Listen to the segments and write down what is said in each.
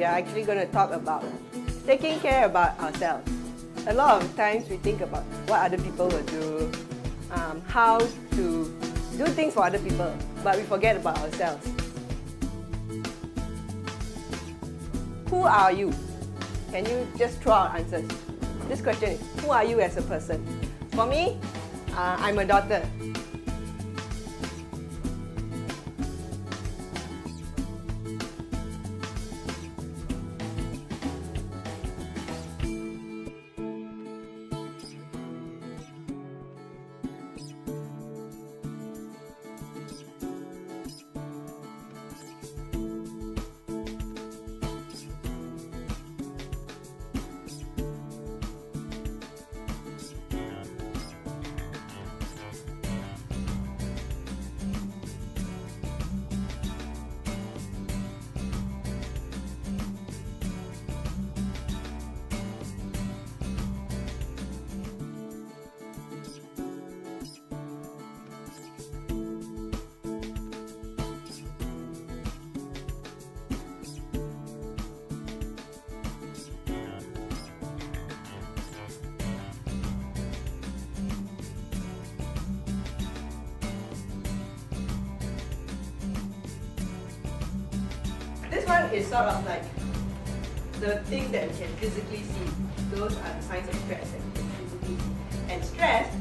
we are actually going to talk about taking care about ourselves. A lot of times we think about what other people will do, how to do things for other people, but we forget about ourselves. Who are you? Can you just throw out answers? This question is, who are you as a person? For me, I'm a daughter. This one is sort of like the things that we can physically see. Those are the signs of stress that we can physically see. And stress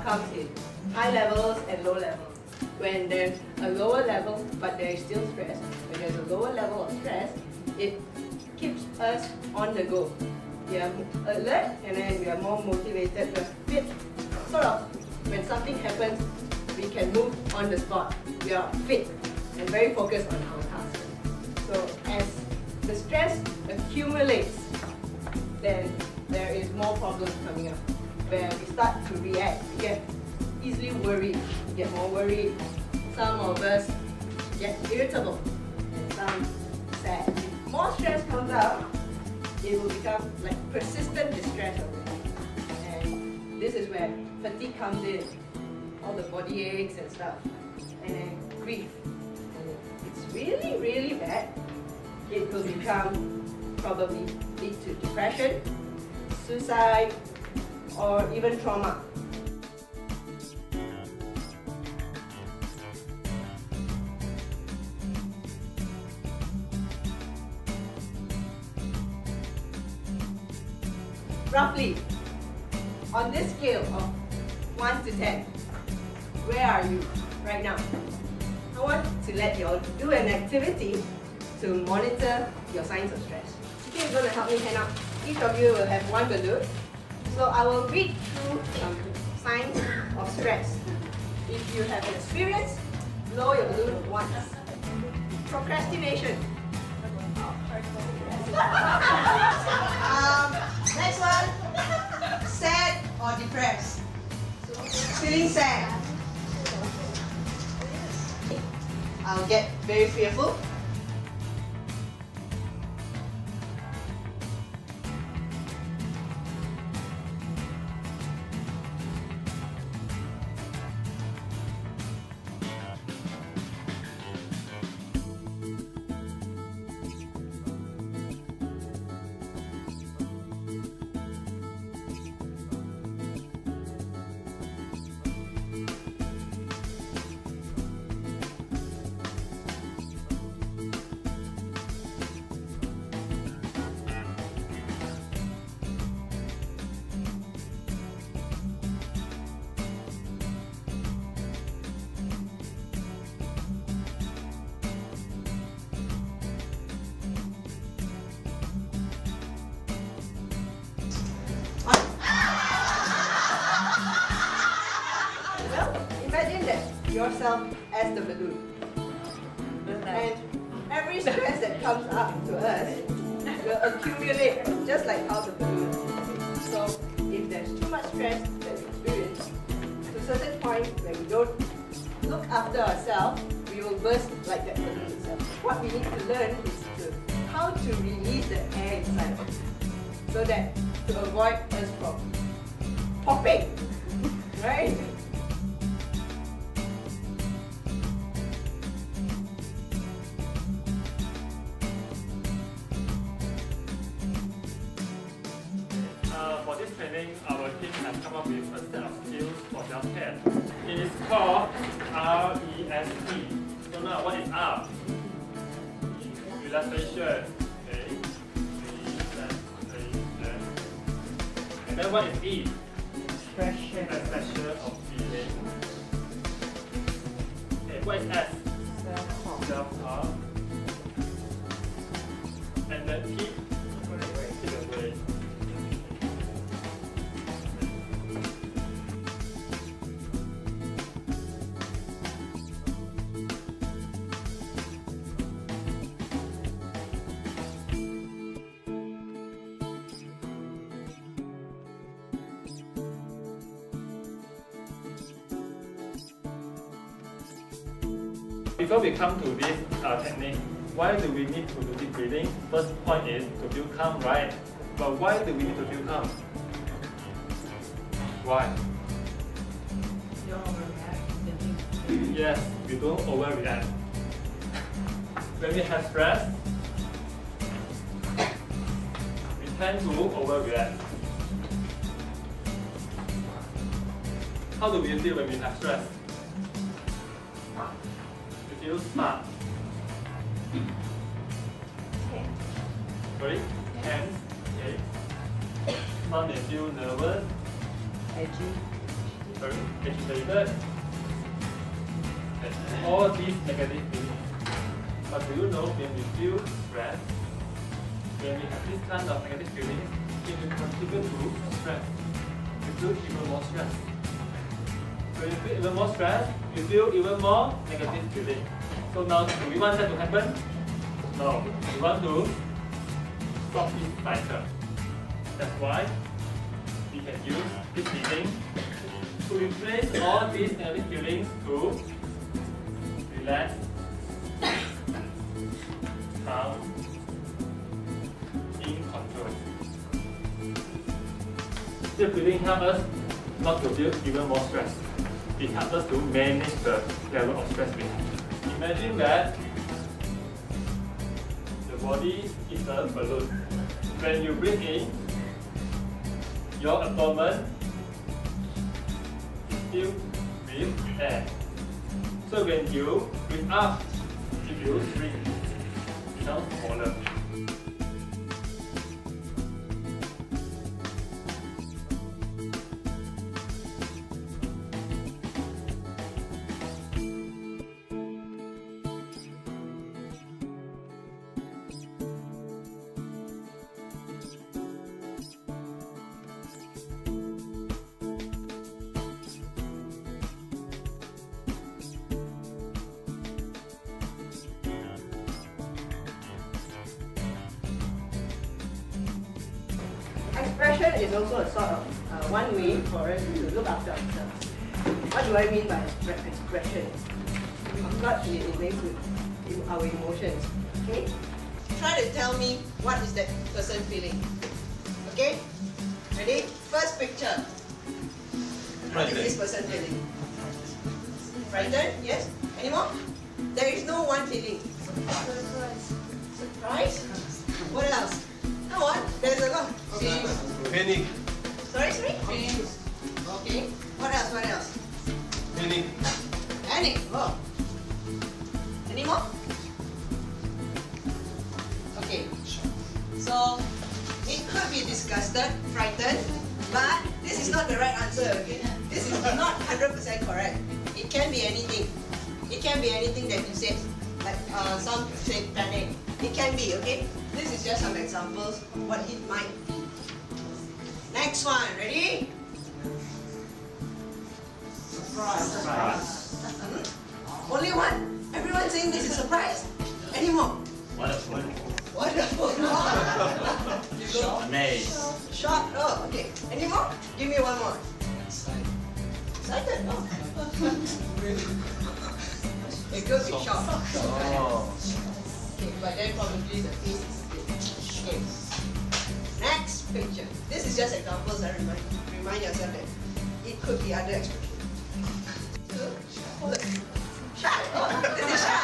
comes in high levels and low levels. When there's a lower level, but there is still stress, when there's a lower level of stress, it keeps us on the go. We are alert and then we are more motivated. We are fit. Sort of, when something happens, we can move on the spot. We are fit and very focused on our task. So as the stress accumulates, then there is more problems coming up, where we start to react. We get easily worried, we get more worried. Some of us get irritable, and some sad. If more stress comes out, it will become like persistent distress already. And this is where fatigue comes in, all the body aches and stuff, and then grief. It's really, really bad. It will probably lead to depression, suicide, or even trauma. Roughly, on this scale of 1 to 10, where are you right now? I want to let you all do an activity to monitor your signs of stress. You're going to help me hand out. Each of you will have one balloon. So I will read through some signs of stress. If you have an experience, blow your balloon once. Procrastination. Next one, sad or depressed? Feeling sad. I'll get very fearful. Imagine that yourself as the balloon. And every stress that comes up to us will accumulate just like how the balloon is. So if there's too much stress that we experience, to a certain point when we don't look after ourselves, we will burst like that balloon itself. What we need to learn is how to release the air inside, so that to avoid us from popping, right? training, our team has come up with a set of skills for self-care. It is called REST. So now, what is R? Relaxation. Okay. Relaxation. And then what is E? Expression. Expression of feeling. Okay, what is S? Self-talk. Self-talk. And then T? Keep away. Before we come to this technique, why do we need to do deep breathing? First point is to feel calm, right? But why do we need to feel calm? Why? Yes, we don't overreact. When we have stress, we tend to overreact. How do we feel when we have stress? We feel smart. Sorry? Tense. Okay. Some may feel nervous. Edgy. Sorry? Agitated. And all these negative feelings. But do you know when we feel stressed, when we have this kind of negative feelings, it will contribute to stress. We feel even more stressed. When you feel even more stressed, you feel even more negative feeling. So now, do we want that to happen? No. We want to stop this cycle. That's why we can use this breathing to replace all these negative feelings to relax, calm, in control. This breathing helps us not to feel even more stress. It helps us to manage the level of stress we have. Imagine that the body is a balloon. When you breathe in, your abdomen is filled with air. So when you breathe out, it will shrink, become smaller. Expression is also a sort of one way for us to look after ourselves. What do I mean by expression? Of course, it links with our emotions. Okay? Try to tell me what is that person feeling. Okay? Ready? First picture. What is this person feeling? Frightened? Yes? Any more? There is no one feeling. Surprise. What else? Come on, there's a lot. Panic. Sorry? Okay. What else? Panic. Panic. Oh. Any more? Okay. So, it could be disgusted, frightened, but this is not the right answer, okay? This is not 100% correct. It can be anything. It can be anything that you said. Like some say panic. It can be, okay? This is just some examples of what it might be. Next one, ready? Surprise. Only one. Everyone saying this is surprise. Any more? Wonderful. Wonderful. Amazed. Shocked. Oh, okay. Any more? Give me one more. Excited. Oh. It could be shocked. Oh. Okay, but then probably the face is good. Okay. Next picture. This is just examples. Remind yourself that it could be other expressions. Look. Shy. Oh, this is shy.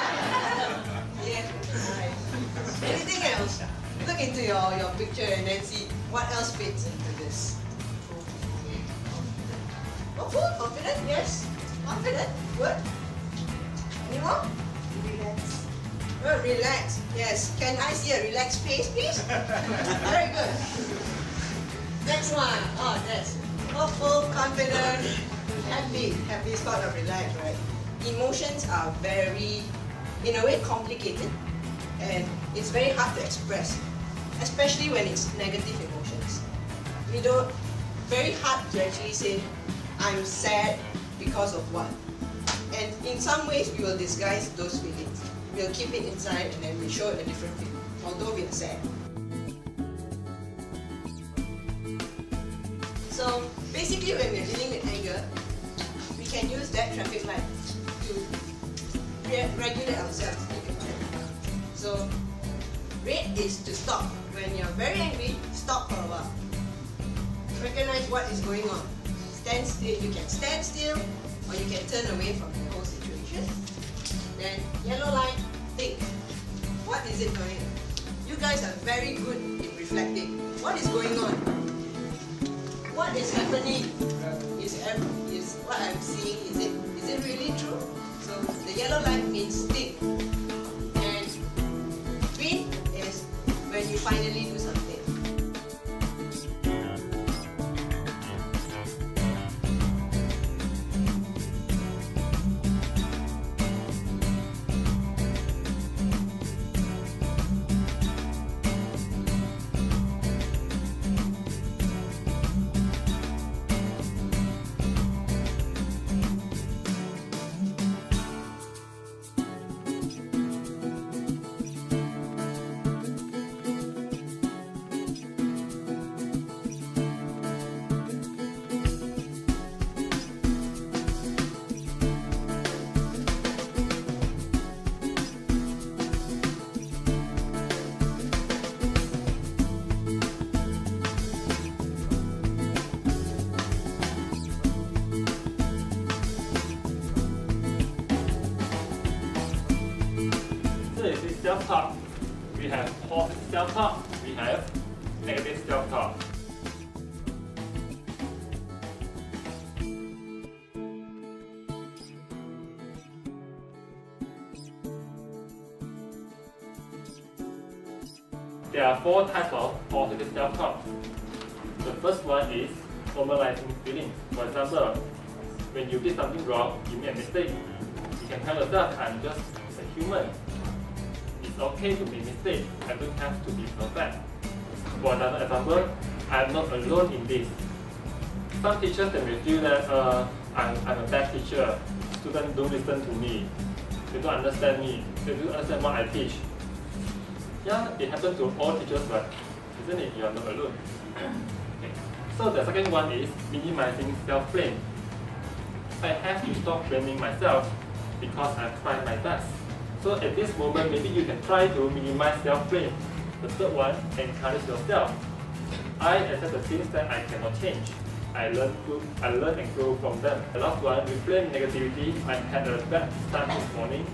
Yeah. Nice. Anything else? Look into your picture and then see what else fits into this. Hopeful? Confident? Yes. Confident? Good. Any more? Relax. Relax. Yes. Can I see a relaxed face, please? Very good. Next one. Oh, that's hopeful, confident, happy. Happy is part of relax, right? Emotions are very, in a way, complicated, and it's very hard to express, especially when it's negative emotions. Very hard to actually say, I'm sad because of what. And in some ways, we will disguise those feelings. We'll keep it inside and then we show a different feeling, although we are sad. So basically, when we're dealing with anger, we can use that traffic light to regulate ourselves. So red is to stop. When you're very angry, stop for a while. Recognize what is going on. Stand still. You can stand still, or you can turn away from the whole situation. Then yellow light, think. What is it going on? You guys are very good in reflecting. What is going on? What is happening? Is what I'm seeing, is it really true? So the yellow light means think. And green is when you finally do something. Self-talk. We have positive self-talk. We have negative self-talk. There are 4 types of positive self-talk. The first one is normalizing feelings. For example, when you did something wrong, you made a mistake, you can tell yourself, I'm just a human. It's okay to make mistakes. I don't have to be perfect. For another example, I'm not alone in this. Some teachers may feel that I'm a bad teacher. Students don't listen to me. They don't understand me. They don't understand what I teach. Yeah, it happens to all teachers, but isn't it? You are not alone. Okay. So the second one is minimizing self-blame. I have to stop blaming myself because I tried my best. So at this moment, maybe you can try to minimize self-blame. The third one, encourage yourself. I accept the things that I cannot change. I learn and grow from them. The last one, reframe negativity. I had a bad start this morning.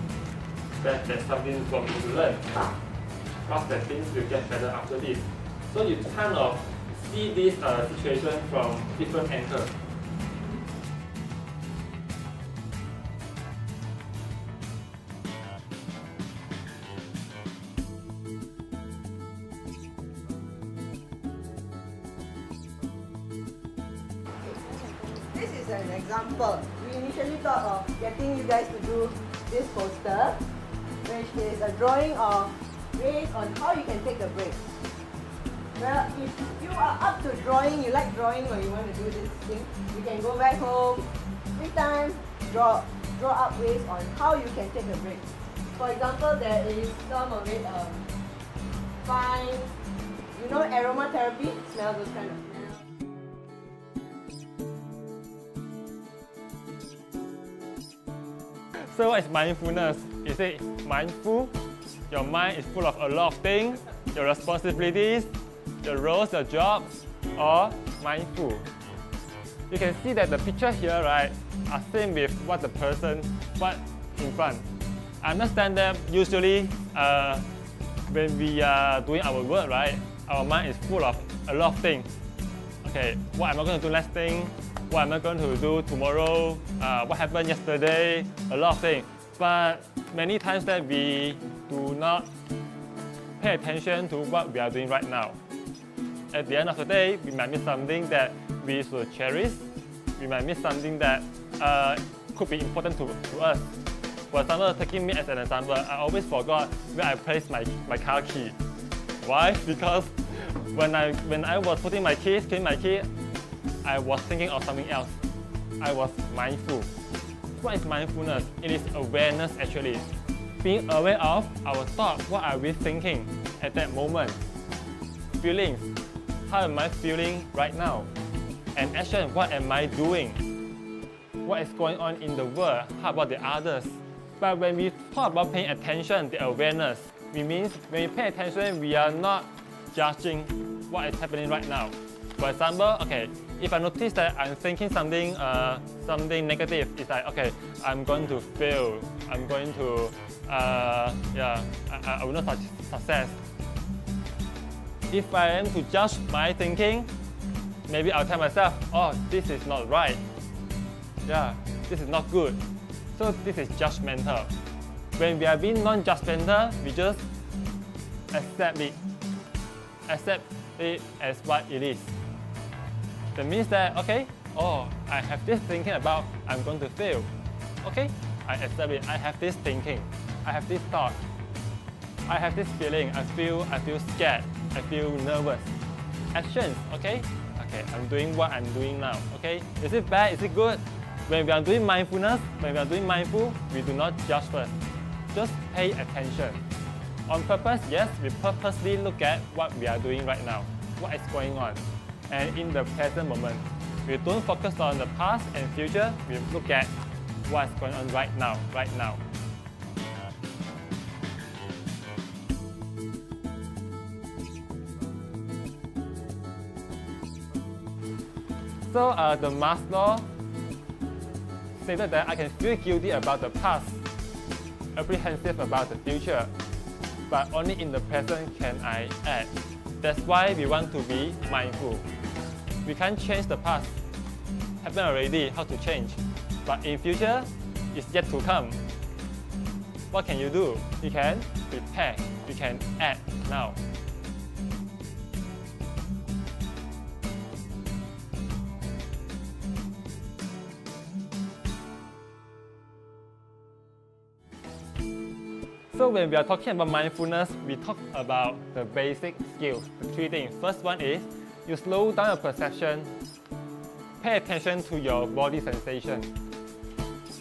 That's something for me to learn. Trust that things will get better after this. So you kind of see this situation from different angles. This is an example. We initially thought of getting you guys to do this poster, which is a drawing of ways on how you can take a break. Well, if you are up to drawing, you like drawing or you want to do this thing, you can go back home, free time, draw up ways on how you can take a break. For example, there is some of it, find, you know, aromatherapy, smell those kind of smells. So what is mindfulness? Is it mindful? Your mind is full of a lot of things, your responsibilities, your roles, your jobs, or mindful. You can see that the picture here, right, are same with what the person, what in front. I understand that usually when we are doing our work, right, our mind is full of a lot of things. Okay, what am I going to do next thing? what am I going to do tomorrow, what happened yesterday, a lot of things. But many times that we do not pay attention to what we are doing right now. At the end of the day, we might miss something that we should cherish. We might miss something that could be important to us. For example, taking me as an example, I always forgot where I placed my car key. Why? Because when I was putting my keys, cleaning my key, I was thinking of something else. I was mindful. What is mindfulness? It is awareness actually. Being aware of our thoughts, what are we thinking at that moment? Feelings, how am I feeling right now? And action, what am I doing? What is going on in the world? How about the others? But when we talk about paying attention, the awareness, it means when we pay attention, we are not judging what is happening right now. For example, okay, if I notice that I'm thinking something negative, it's like, okay, I'm going to fail. I'm going to, I will not success. If I am to judge my thinking, maybe I'll tell myself, oh, this is not right. Yeah, this is not good. So this is judgmental. When we are being non-judgmental, we just accept it. Accept it as what it is. That means that, okay, oh, I have this thinking about I'm going to fail. Okay, I accept it. I have this thinking. I have this thought. I have this feeling. I feel scared. I feel nervous. Actions, okay? Okay, I'm doing what I'm doing now. Okay, is it bad? Is it good? When we are doing mindfulness, when we are doing mindful, we do not judge first. Just pay attention. On purpose, yes, we purposely look at what we are doing right now, what is going on. And in the present moment, we don't focus on the past and future, we look at what's going on right now, So the Maslow stated that I can feel guilty about the past, apprehensive about the future, but only in the present can I act. That's why we want to be mindful. We can't change the past. Happened already, how to change? But in future, it's yet to come. What can you do? You can prepare, you can act now. So when we are talking about mindfulness, we talk about the basic skills, the three things. First one is, you slow down your perception, pay attention to your body sensation.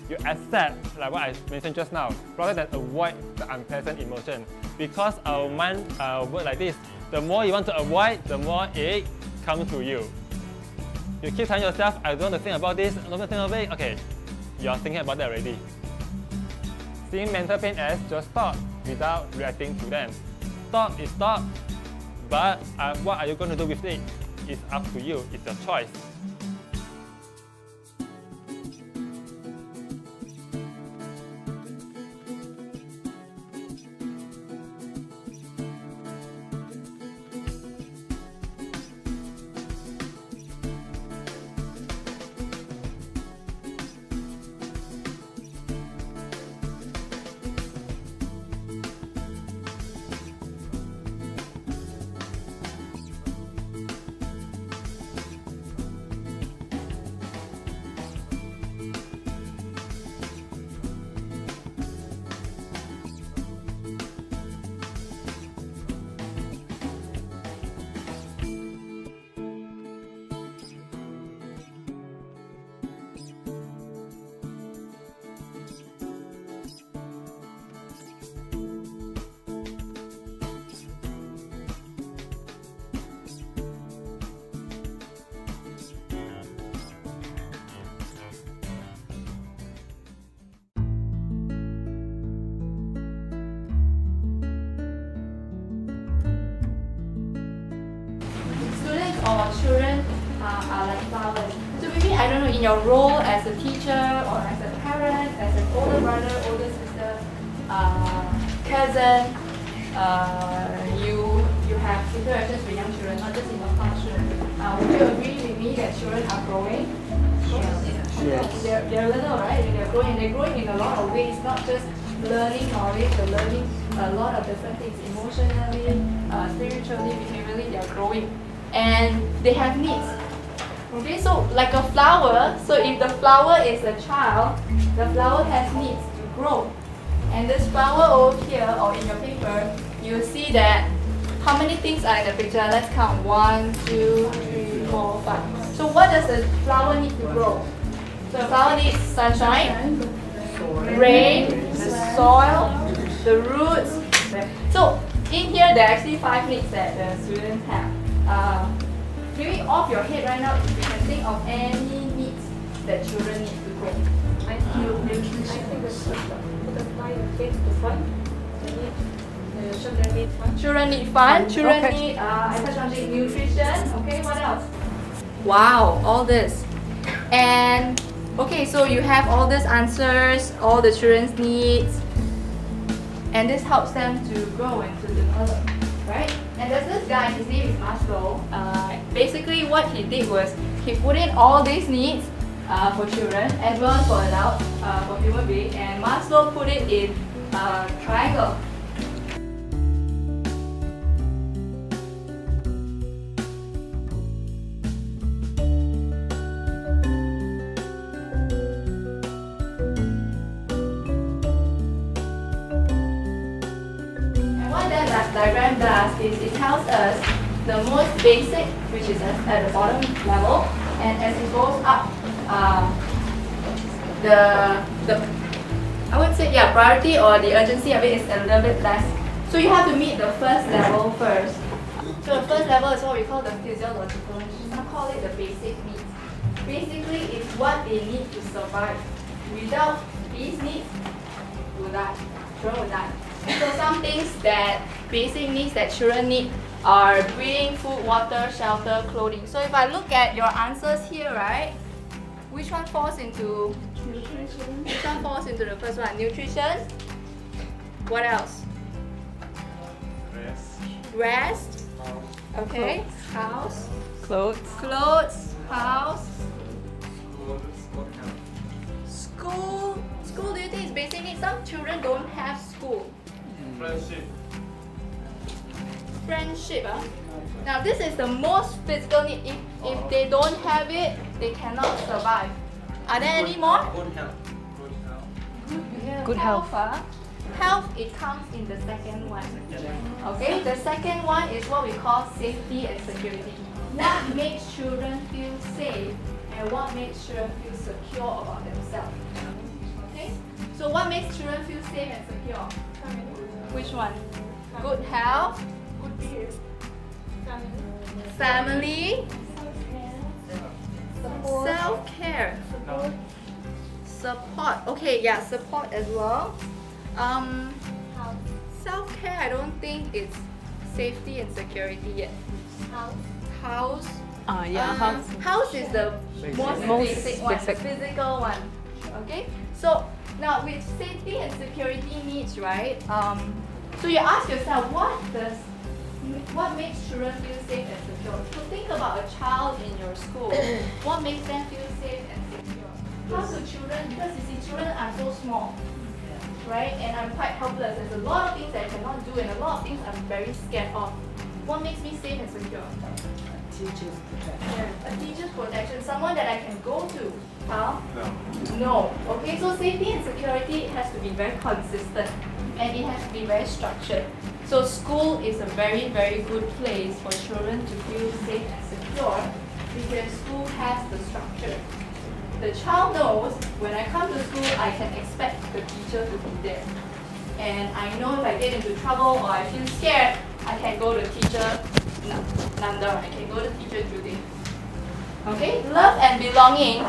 You accept, like what I mentioned just now, rather than avoid the unpleasant emotion. Because our mind works like this, the more you want to avoid, the more it comes to you. You keep telling yourself, I don't want to think about this, I don't want to think of it, okay, you're thinking about that already. Seeing mental pain as just thought without reacting to them. Thought is thought, but what are you going to do with it? It's up to you, it's your choice. Or children are like flowers. So maybe, I don't know, in your role as a teacher or as a parent, as an older brother, older sister, cousin, you have interactions with young children, not just in your classroom. Would you agree with me me that children are growing? Yes. They're little, right? They're growing in a lot of ways, not just learning knowledge, they're learning a lot of different things emotionally, spiritually, behaviorally, they're growing. And they have needs. Okay, so like a flower, so if the flower is a child, the flower has needs to grow. And this flower over here, or in your paper, you see that how many things are in the picture? Let's count. 1, 2, 3, 4, 5. So what does the flower need to grow? So the flower needs sunshine, rain, the soil, the roots. So in here there are actually 5 needs that the students have. Maybe off your head right now, if you can think of any needs that children need to grow. I feel nutrition. I think it's apply a bit to fun. Children need fun. Children need fun. Children Okay. need, I touched on the nutrition. Okay, what else? Wow, all this. And okay, so you have all these answers, all the children's needs, and this helps them to grow and to develop, right? And there's this guy, his name is Maslow. Basically, what he did was he put in all these needs for children, as well as for adults, for human beings, and Maslow put it in a triangle. And what that diagram does is it tells us the most basic, which is at the bottom level, and as it goes up, I would say priority or the urgency of it is a little bit less. So you have to meet the first level first. So the first level is what we call the physiological needs. Some call it the basic needs. Basically, it's what they need to survive. Without these needs, will die. Children will die. So some things that basic needs that children need are breathing, food, water, shelter, clothing. So if I look at your answers here, right? Which one falls into nutrition? Which one falls into the first one? Nutrition. What else? Rest. Okay. House. Clothes. Clothes. House. School. School, do you think is basic needs? Some children don't have school. Friendship. Friendship. Now this is the most physical need. If they don't have it, they cannot survive. Are there any more? Good health. Good health. Health, it comes in the second one. Okay, the second one is what we call safety and security. What makes children feel safe and what makes children feel secure about themselves. Okay, so what makes children feel safe and secure? Which one? Good health, family, self-care, support. Okay, yeah, support as well. Self-care, I don't think it's safety and security yet. House. House is the most basic one, the physical one. Okay, so now with safety and security needs, right? So you ask yourself, what makes children feel safe and secure? So think about a child in your school. What makes them feel safe and secure? How do children? Because you see, children are so small, right? And I'm quite helpless. There's a lot of things that I cannot do, and a lot of things I'm very scared of. What makes me safe and secure? Teachers protection. A teacher's protection, someone that I can go to. Huh? No. Okay, so safety and security has to be very consistent and it has to be very structured. So school is a very, very good place for children to feel safe and secure because school has the structure. The child knows when I come to school, I can expect the teacher to be there. And I know if I get into trouble or I feel scared, I can go to teacher Nanda, I can go to teacher Judy. Okay, love and belonging.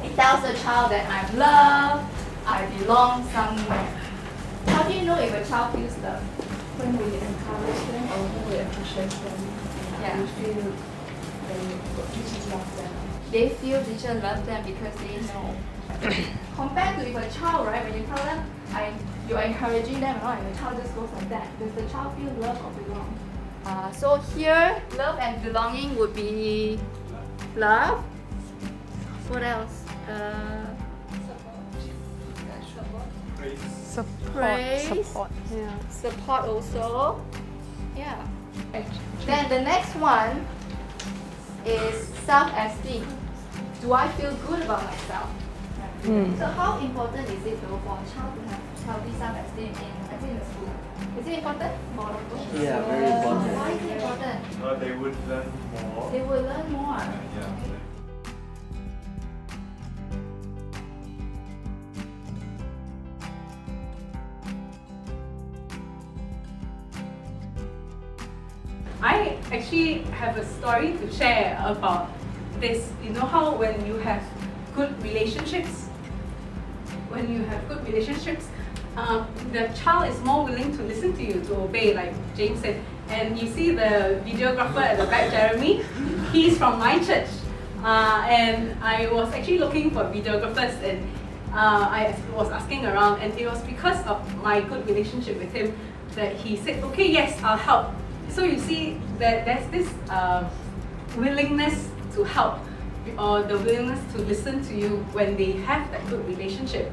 It tells the child that I'm loved, I belong somewhere. How do you know if a child feels loved? When we encourage them or when we appreciate them, Yeah. we feel teachers love them. They feel teacher loves them because they know. Compared to if a child, right, when you tell them, you're encouraging them, right, and the child just goes like that. Does the child feel love or belong? So here, love and belonging would be Love. What else? Praise. Praise. Support. Yeah. Support also. Yeah. Then the next one is self-esteem. Do I feel good about myself? So how important is it though for a child to have healthy self-esteem in the school? Is it important? Yeah, very important. Why is it important? They would learn more. They will learn more. Yeah. I actually have a story to share about this. You know how when you have good relationships, the child is more willing to listen to you, to obey, like James said. And you see the videographer at the back, Jeremy, he's from my church. And I was actually looking for videographers, and I was asking around, and it was because of my good relationship with him that he said, okay, yes, I'll help. So you see that there's this willingness to help, or the willingness to listen to you when they have that good relationship.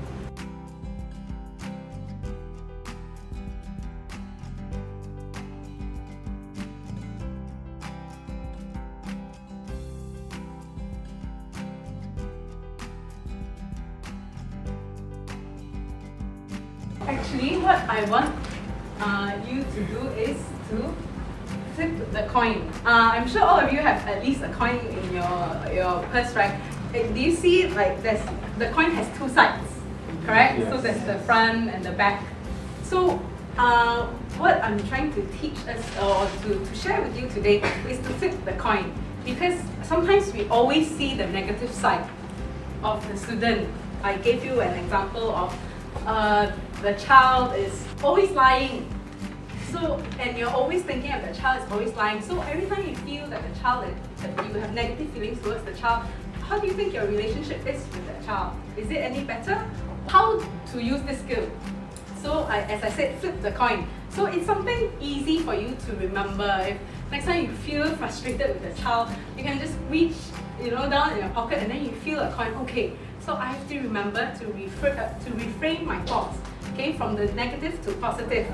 Actually, what I want you to do is to flip the coin. I'm sure all of you have at least a coin in your purse, right? Do you see like the coin has two sides, correct? Yes. So there's the front and the back. So what I'm trying to teach us or to share with you today is to flip the coin, because sometimes we always see the negative side of the student. I gave you an example of the child is always lying. So, and you're always thinking of the child is always lying. So every time you feel that the child, that you have negative feelings towards the child, how do you think your relationship is with that child? Is it any better? How to use this skill? So as I said, flip the coin. So it's something easy for you to remember. If next time you feel frustrated with the child, you can just reach, down in your pocket, and then you feel a coin. Okay, so I have to remember to reframe my thoughts, okay, from the negative to positive.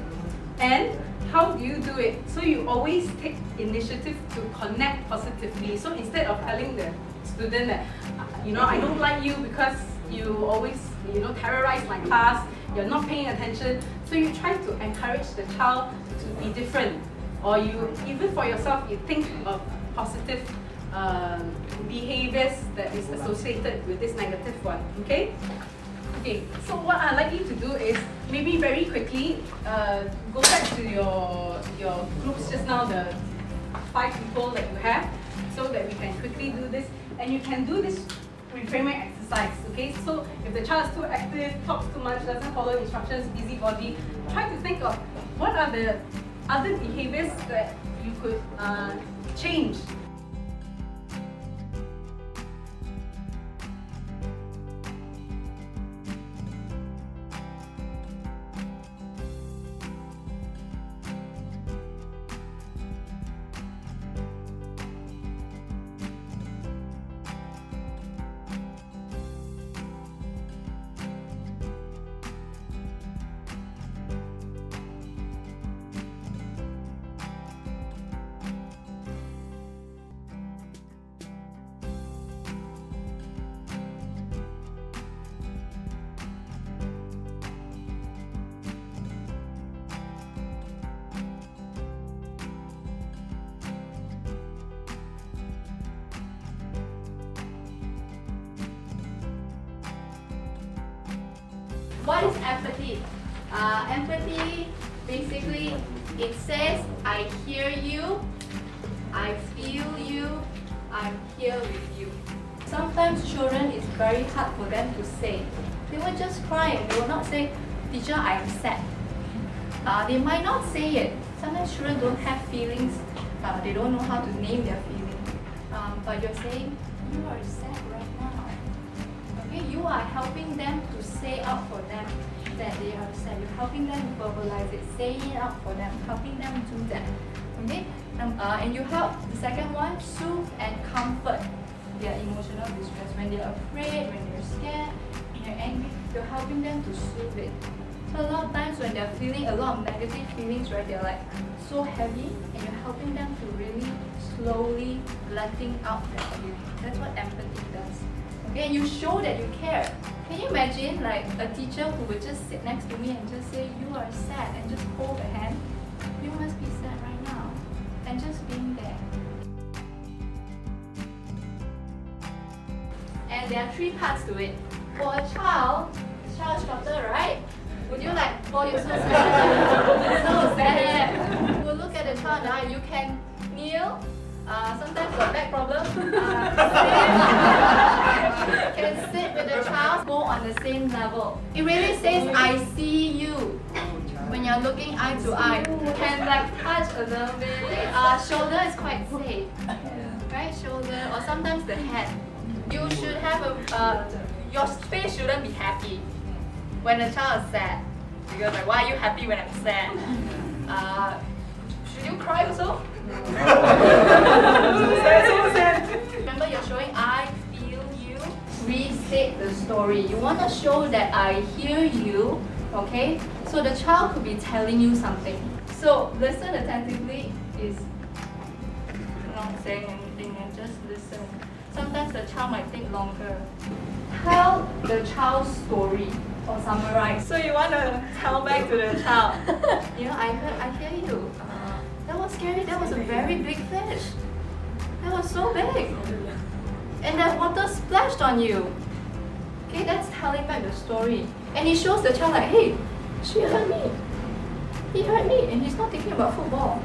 And how do you do it? So you always take initiative to connect positively. So instead of telling the student that, I don't like you because you always, terrorize my class, you're not paying attention. So you try to encourage the child to be different. Or you, even for yourself, you think of positive behaviors that is associated with this negative one, okay? Okay, so what I'd like you to do is maybe very quickly go back to your groups just now, the 5 people that you have, so that we can quickly do this. And you can do this reframing exercise, okay? So if the child is too active, talks too much, doesn't follow instructions, busybody, try to think of what are the other behaviors that you could change. What is empathy? Empathy, basically, it says, I hear you, I feel you, I'm here with you. Sometimes children, it's very hard for them to say. They will just cry and they will not say, teacher, I am sad. They might not say it. Sometimes children don't have feelings. They don't know how to name their feelings. But you're saying, you are sad right now. Okay, you are helping them to say out for them that they are sad. You're helping them verbalize it, saying it out for them, helping them do that. Okay, and you help. The second one, soothe and comfort. their emotional distress. When they're afraid, when they're scared, when they're angry, you're helping them to soothe it. So a lot of times when they're feeling a lot of negative feelings, right, they're like so heavy, and you're helping them to really slowly letting out their feelings. That's what empathy does. Okay, you show that you care. Can you imagine like a teacher who would just sit next to me and just say, you are sad, and just hold a hand? You must be sad right now. And just being there. And there are 3 parts to it. For a child instructor, right? Would you like, oh, you're so sad. So sad. You will look at the child now, you can kneel. Sometimes got back problem. Can sit with the child, go on the same level. It really says, I see you. When you're looking eye to eye, can like touch a little bit. Shoulder is quite safe, right? Shoulder, or sometimes the head. You should have your face shouldn't be happy when a child is sad. Because like, why are you happy when I'm sad? Should you cry also? Remember, you're showing I feel you. Restate the story. You want to show that I hear you, okay? So the child could be telling you something. So listen attentively is not saying anything and just listen. Sometimes the child might take longer. Tell the child's story or summarize. So you want to tell back to the child. You know, I hear you. That was scary. That was a very big fish. That was so big. And that water splashed on you. Okay, that's telling back the story. And it shows the child like, hey, she hurt me. He hurt me. And he's not thinking about football.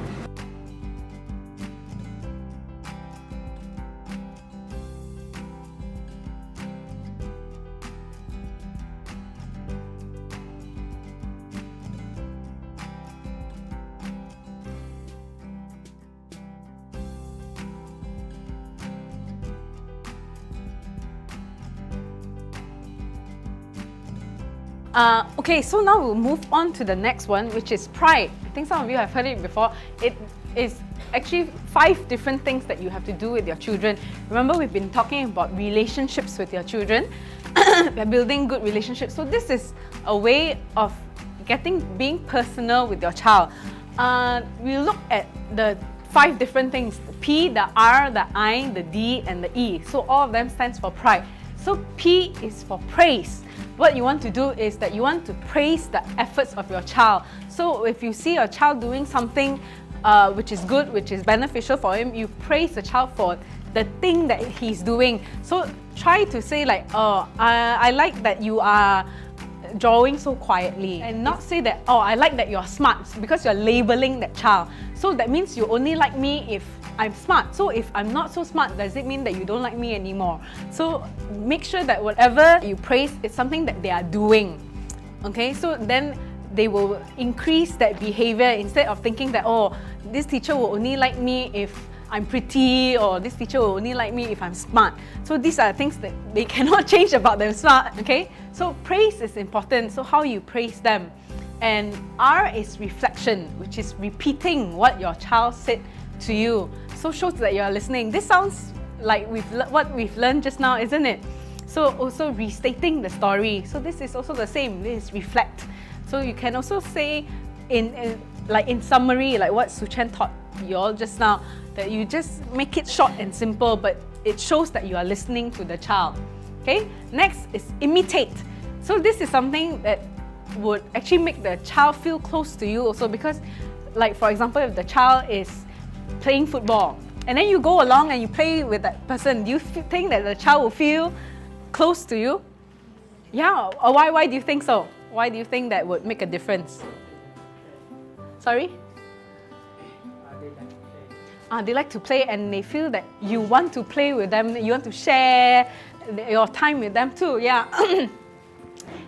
Okay, so now we'll move on to the next one, which is pride. I think some of you have heard it before. It is actually 5 different things that you have to do with your children. Remember, we've been talking about relationships with your children, building good relationships. So this is a way of being personal with your child. We'll look at the 5 different things: the P, the R, the I, the D, and the E. So all of them stands for pride. So P is for praise. What you want to do is that you want to praise the efforts of your child. So if you see your child doing something which is good, which is beneficial for him, you praise the child for the thing that he's doing. So try to say like, oh, I like that you are drawing so quietly, and not say that, oh, I like that you're smart, because you're labeling that child. So that means you only like me if I'm smart. So if I'm not so smart, does it mean that you don't like me anymore? So make sure that whatever you praise is something that they are doing. Okay, so then they will increase that behavior instead of thinking that, oh, this teacher will only like me if I'm pretty, or this teacher will only like me if I'm smart. So these are things that they cannot change about themselves. Okay, so praise is important. So how you praise them. And R is reflection, which is repeating what your child said to you. So shows that you're listening. This sounds like what we've learned just now, isn't it? So also restating the story. So this is also the same. This is reflect. So you can also say in summary, like what Suchen taught you all just now, that you just make it short and simple, but it shows that you are listening to the child. Okay. Next is imitate. So this is something that would actually make the child feel close to you also, because, like for example, if the child is playing football and then you go along and you play with that person, do you think that the child will feel close to you? Yeah. Or why do you think so? Why do you think that would make a difference? Sorry? They like to play, and they feel that you want to play with them, you want to share your time with them too. Yeah.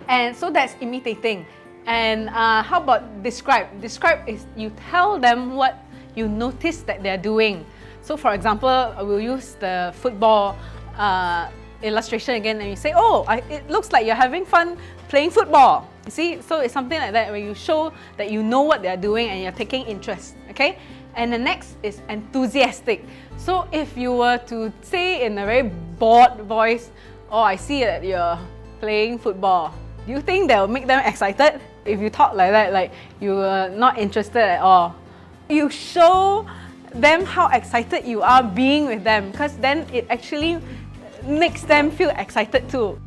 And so that's imitating. And how about describe? Describe is you tell them what you notice that they're doing. So for example, we'll use the football illustration again, and you say, oh, it looks like you're having fun playing football. You see, so it's something like that where you show that you know what they're doing and you're taking interest. Okay. And the next is enthusiastic. So if you were to say in a very bored voice, oh, I see that you're playing football, do you think that will make them excited? If you talk like that, like you are not interested at all. You show them how excited you are being with them, because then it actually makes them feel excited too.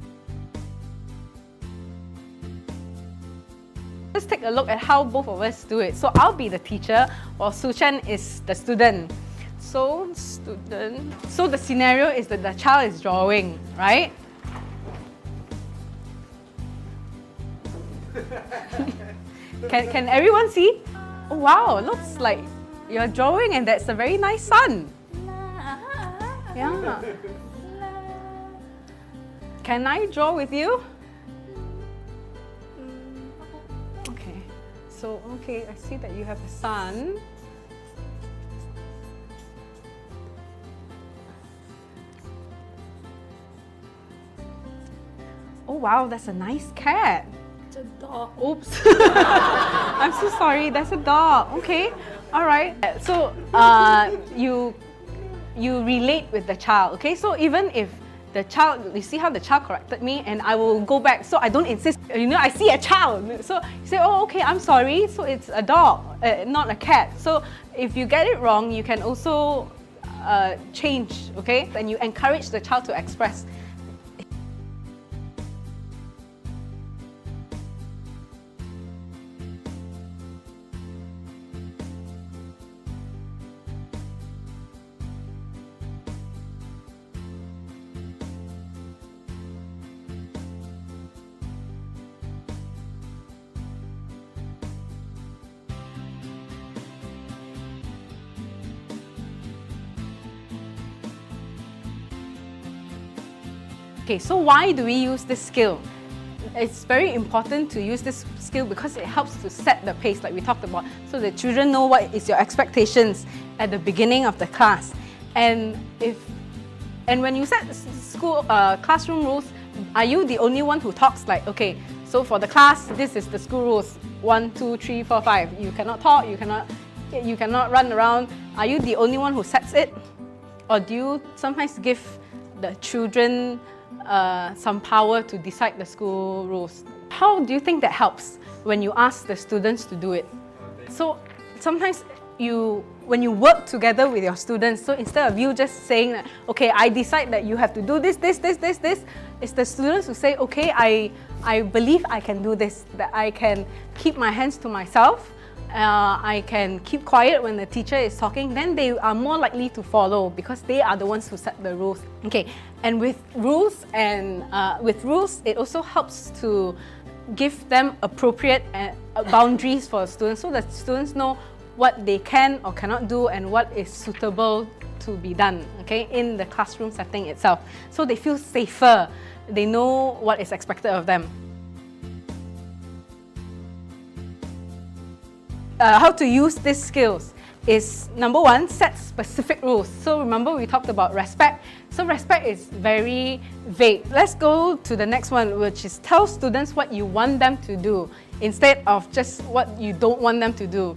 Let's take a look at how both of us do it. So I'll be the teacher while Suchan is the student. So the scenario is that the child is drawing, right? Can everyone see? Oh wow, looks like you're drawing and that's a very nice sun. Yeah. Can I draw with you? Okay. So, okay, I see that you have a sun. Oh wow, that's a nice cat. It's a dog. Oops. I'm so sorry, that's a dog. Okay, all right. So you relate with the child, okay? So even if the child, you see how the child corrected me and I will go back, so I don't insist, you know, I see a child. So you say, oh, okay, I'm sorry, so it's a dog, not a cat. So if you get it wrong, you can also change, okay? And you encourage the child to express. Okay, so why do we use this skill? It's very important to use this skill because it helps to set the pace like we talked about, so the children know what is your expectations at the beginning of the class. And when you set school classroom rules, are you the only one who talks like, okay, so for the class, this is the school rules, 1, 2, 3, 4, 5. You cannot talk, you cannot run around. Are you the only one who sets it? Or do you sometimes give the children some power to decide the school rules? How do you think that helps when you ask the students to do it? So sometimes when you work together with your students, so instead of you just saying that, okay, I decide that you have to do this, it's the students who say, okay, I believe I can do this, that I can keep my hands to myself, I can keep quiet when the teacher is talking, then they are more likely to follow because they are the ones who set the rules. Okay, and with rules, it also helps to give them appropriate boundaries for students, so that students know what they can or cannot do and what is suitable to be done, okay, in the classroom setting itself. So they feel safer, they know what is expected of them. How to use these skills is, number one, set specific rules. So remember we talked about respect. So respect is very vague. Let's go to the next one, which is tell students what you want them to do instead of just what you don't want them to do.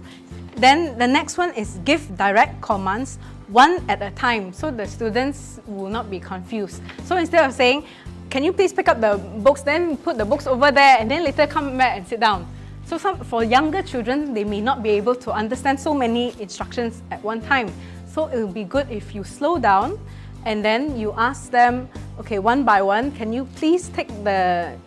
Then the next one is give direct commands one at a time, so the students will not be confused. So instead of saying, can you please pick up the books, then put the books over there and then later come back and sit down. So for younger children, they may not be able to understand so many instructions at one time. So it will be good if you slow down and then you ask them, okay, one by one, can you please take the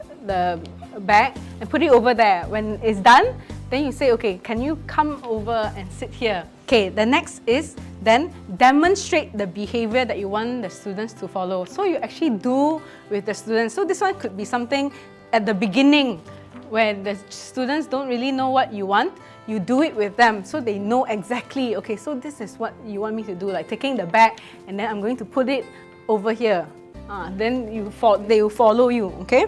bag and put it over there. When it's done, then you say, okay, can you come over and sit here? Okay, the next is then demonstrate the behavior that you want the students to follow. So you actually do with the students. So this one could be something at the beginning, when the students don't really know what you want, you do it with them so they know exactly, okay, so this is what you want me to do, like taking the bag and then I'm going to put it over here. Then they will follow you, okay?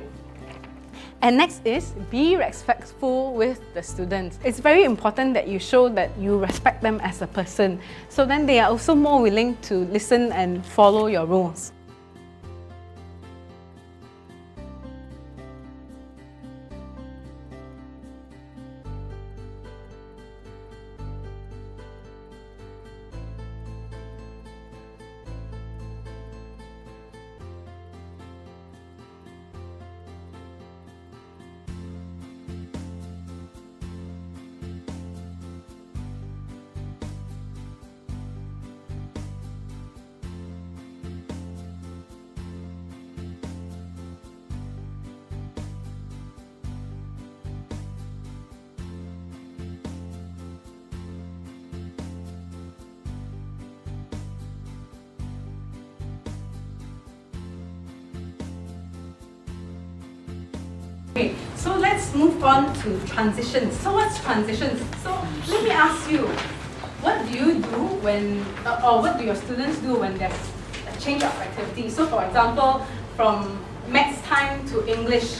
And next is be respectful with the students. It's very important that you show that you respect them as a person. So then they are also more willing to listen and follow your rules. Okay, so let's move on to transitions. So what's transitions? So let me ask you, what do you do when, or what do your students do when there's a change of activity? So for example, from maths time to English,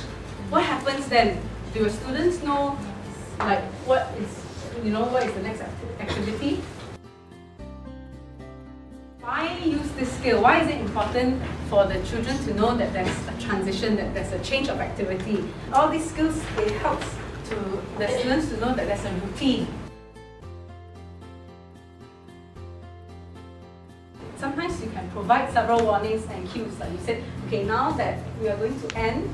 what happens then? Do your students know, like, what is the next activity? Why use this skill? Why is it important for the children to know that there's a transition, that there's a change of activity? All these skills, it helps to the students to know that there's a routine. Sometimes you can provide several warnings and cues. Like you said, okay, now that we are going to end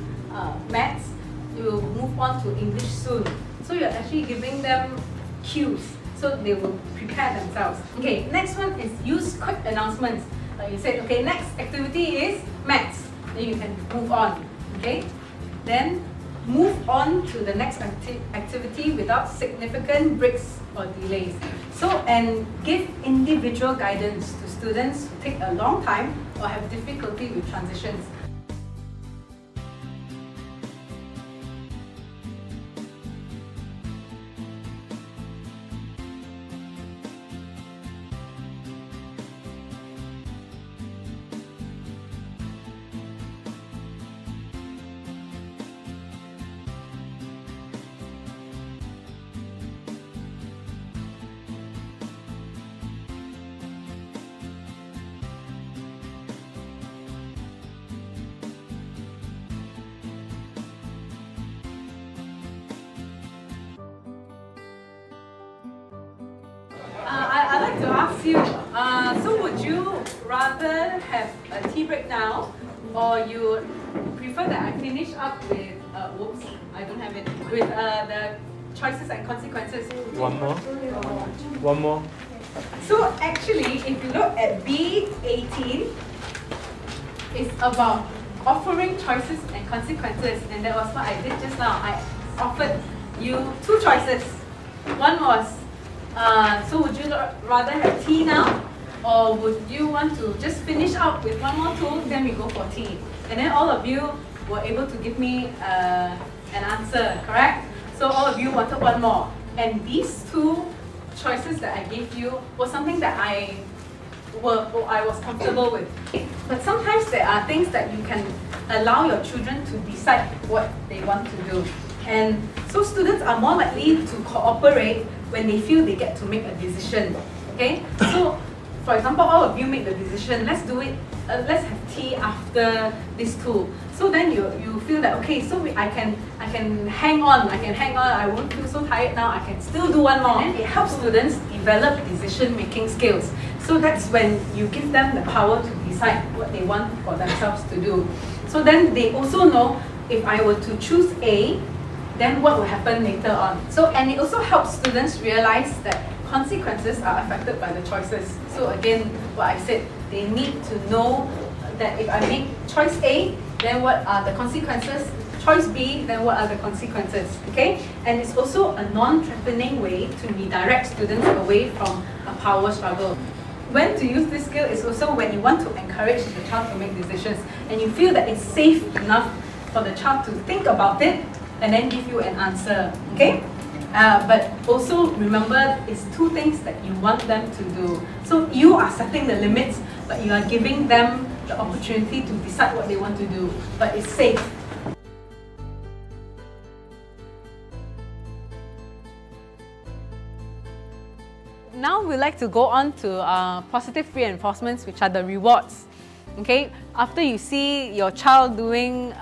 maths, we will move on to English soon. So you're actually giving them cues, so they will prepare themselves. Okay, next one is use quick announcements. Like you said, okay, next activity is maths. Then you can move on. Okay, then move on to the next activity without significant breaks or delays. So, and give individual guidance to students who take a long time or have difficulty with transitions. I'd like to ask you, so would you rather have a tea break now, or you prefer that I finish up with, whoops, I don't have it, with the choices and consequences? One more. One more. So actually, if you look at B18, it's about offering choices and consequences, and that was what I did just now. I offered you two choices. One was, so would you rather have tea now, or would you want to just finish up with one more tool, then we go for tea? And then all of you were able to give me an answer, correct? So all of you wanted one more. And these two choices that I gave you was something that I was comfortable with. But sometimes there are things that you can allow your children to decide what they want to do. And so students are more likely to cooperate when they feel they get to make a decision. Okay? So, for example, all of you make the decision, let's do it, let's have tea after this tool. So then you feel that, okay, so I can hang on, I won't feel so tired now, I can still do one more. And it helps students develop decision-making skills. So that's when you give them the power to decide what they want for themselves to do. So then they also know, if I were to choose A, then what will happen later on. So, and it also helps students realize that consequences are affected by the choices. So again, what I said, they need to know that if I make choice A, then what are the consequences? Choice B, then what are the consequences? Okay? And it's also a non-threatening way to redirect students away from a power struggle. When to use this skill is also when you want to encourage the child to make decisions and you feel that it's safe enough for the child to think about it and then give you an answer. Okay? But also remember, it's two things that you want them to do. So you are setting the limits, but you are giving them the opportunity to decide what they want to do. But it's safe. Now we'd like to go on to positive reinforcements, which are the rewards. Okay, after you see your child doing,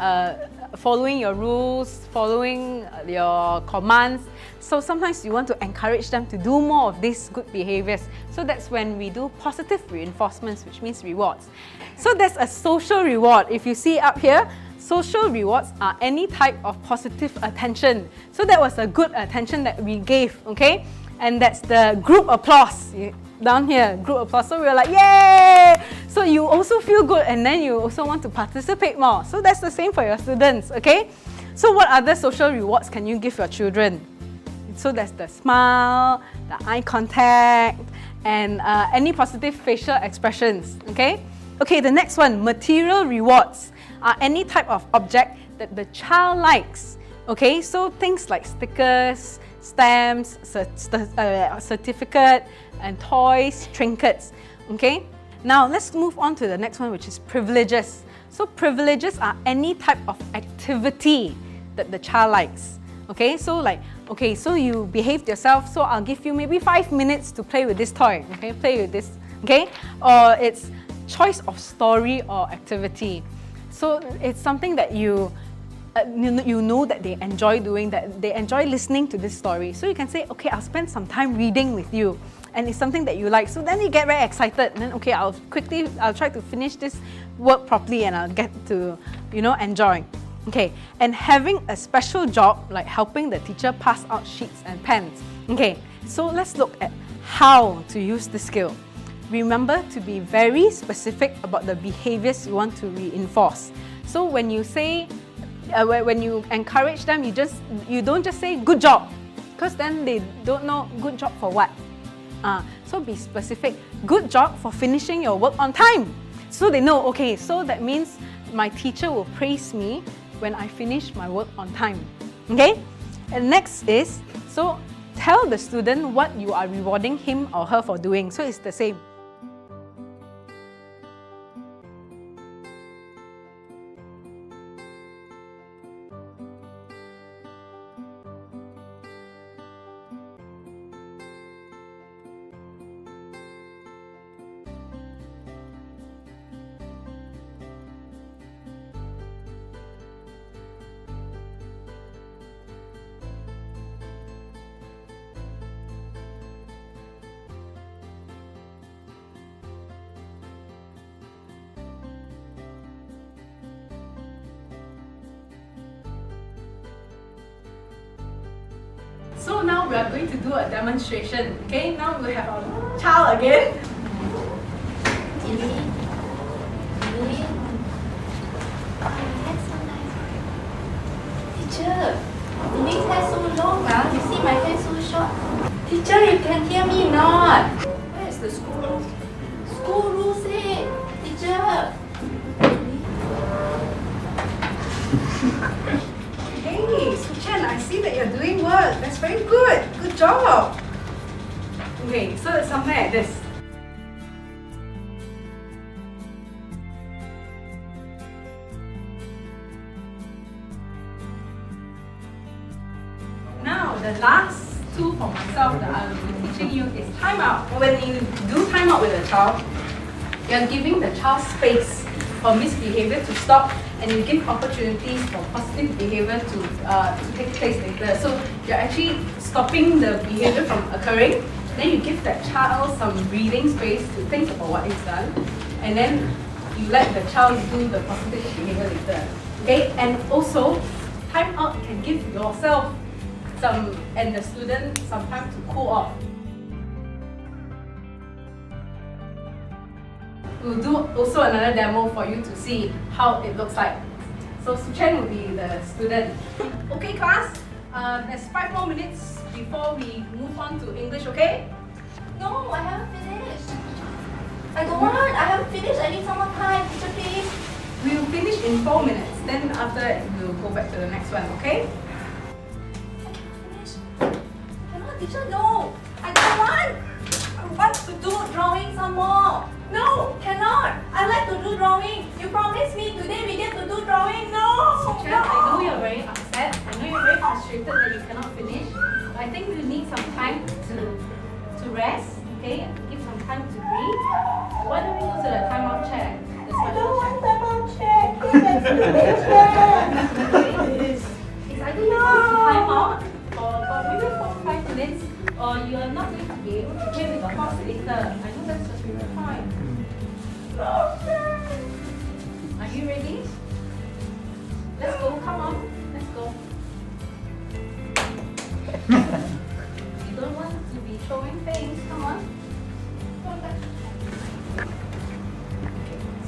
following your rules, following your commands, so sometimes you want to encourage them to do more of these good behaviors. So that's when we do positive reinforcements, which means rewards. So there's a social reward. If you see up here, social rewards are any type of positive attention. So that was a good attention that we gave, okay? And that's the group applause. Down here, group applause. So we're like, yay! So you also feel good and then you also want to participate more. So that's the same for your students, okay? So what other social rewards can you give your children? So there's the smile, the eye contact, and any positive facial expressions, okay? Okay, the next one, material rewards are any type of object that the child likes Okay, so things like stickers, stamps, certificate, and toys, trinkets. Okay, now let's move on to the next one, which is privileges. So privileges are any type of activity that the child likes. Okay, so like, okay, so you behaved yourself, so I'll give you maybe 5 minutes to play with this toy. Okay, play with this. Okay, or it's choice of story or activity. So it's something that you know that they enjoy doing, that they enjoy listening to this story. So you can say, okay, I'll spend some time reading with you. And it's something that you like. So then you get very excited. And then, okay, I'll try to finish this work properly and I'll get to, enjoy. Okay, and having a special job like helping the teacher pass out sheets and pens. Okay, so let's look at how to use this skill. Remember to be very specific about the behaviors you want to reinforce. So when you say, when you encourage them, you don't just say good job, because then they don't know good job for what. So be specific. Good job for finishing your work on time. So they know, okay, so that means my teacher will praise me when I finish my work on time. Okay? And next is, so tell the student what you are rewarding him or her for doing. So it's the same. So now we are going to do a demonstration. Okay, now we have our child again. Teacher, Lily's hair so long now. You see my hair so short. Teacher, you can hear me not? Where is the school rules? School rules say, teacher. Hey, Suchan, I see that you're doing work. That's very good. Good job. Okay, so it's something like this. Now, the last tool for myself that I will be teaching you is timeout. When you do timeout with a child, you're giving the child space for misbehavior to stop, and you give opportunities for positive behavior to take place later. So you're actually stopping the behavior from occurring. Then you give that child some breathing space to think about what he's done, and then you let the child do the positive behavior later. Okay, and also timeout can give yourself and the student some time to cool off. We'll do also another demo for you to see how it looks like. So Suchen will be the student. Okay class, there's 5 more minutes before we move on to English, okay? No, I haven't finished. I don't want. I haven't finished. I need some more time. Teacher, please. We'll finish in 4 minutes. Then after that, we'll go back to the next one, okay? I cannot finish. I cannot, teacher. No. I don't want. I want to do drawing some more. No, cannot. I like to do drawing. You promised me today we get to do drawing. No. Suchen, I know you're very upset. I know you're very frustrated that you cannot finish. But I think you need some time to rest, okay? Give some time to breathe. Why don't we go to the timeout chair? I don't want them on check. Let's finish. It's either you go to timeout for maybe 4 to 5 minutes, or you are not going to be able to play with the horse later. I know that's your favorite point. Are you ready? Let's go, come on. Let's go. You don't want to be throwing things, come on.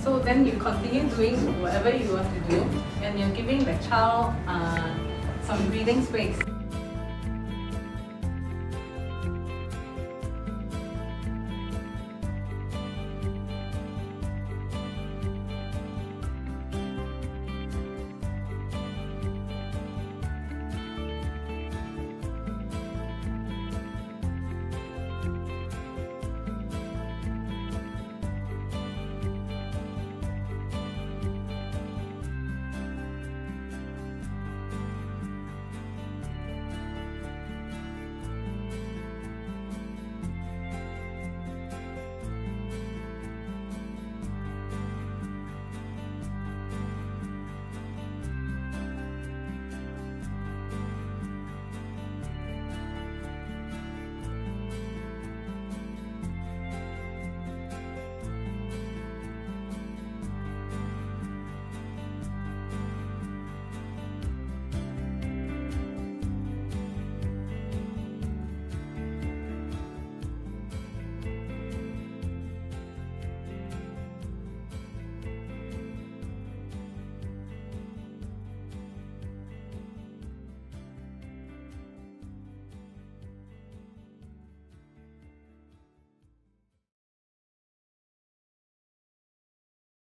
So then you continue doing whatever you want to do, and you're giving the child some breathing space.